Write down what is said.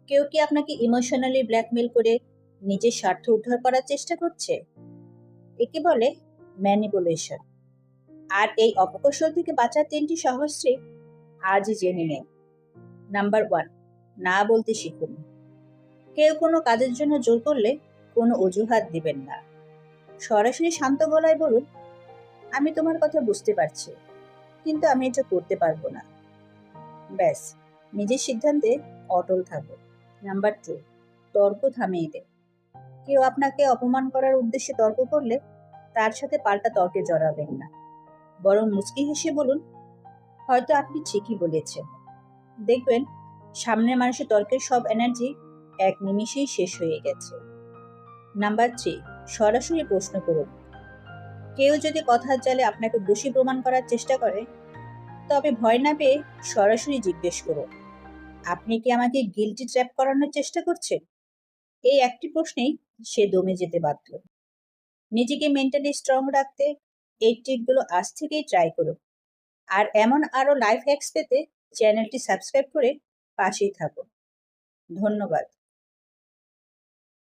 কেউ কি আপনাকে ইমোশনালি ব্ল্যাকমেল করে নিজের স্বার্থ উদ্ধার করার চেষ্টা করছে? একে বলে ম্যানিপুলেশন। আর এই অপকৌশল থেকে বাঁচার 3টি সহজ ট্রিক আজই জেনে নিন। নাম্বার 1, না বলতে শিখুন। কেউ কোনো কাজের জন্য জোর করলে কোনো অজুহাত দিবেন না। সরাসরি শান্ত গলায় বলুন, আমি তোমার কথা বুঝতে পারছি, কিন্তু আমি এটা করতে পারবো না। ব্যাস, নিজের সিদ্ধান্তে অটল থাকুন। নাম্বার 2, তর্ক থামিয়ে দিন। কেউ আপনাকে অপমান করার উদ্দেশ্যে তর্ক করলে তার সাথে পাল্টা তর্কে জড়াবেন না, বরং মুচকি হেসে বলুন, হয়তো আপনি ঠিকই বলেছেন। দেখবেন সামনের মানুষের তর্কের সব এনার্জি এক নিমিষেই শেষ হয়ে গেছে। নাম্বার 3, সরাসরি প্রশ্ন করুন। কেউ যদি কথার জালে আপনাকে দোষী প্রমাণ করার চেষ্টা করে, তবে ভয় না পেয়ে সরাসরি জিজ্ঞেস করুন, আপনি কি আমাকে গিল্টি ট্র্যাপ করানোর চেষ্টা করছেন? এই একটি প্রশ্নেই সে দমে যেতে বাধ্য। নিজেকে মেন্টালি স্ট্রং রাখতে এই ট্রিকগুলো আজ থেকেই ট্রাই করুন। আর এমন আরো লাইফ হ্যাকস পেতে চ্যানেলটি সাবস্ক্রাইব করে পাশেই থাকুন। ধন্যবাদ।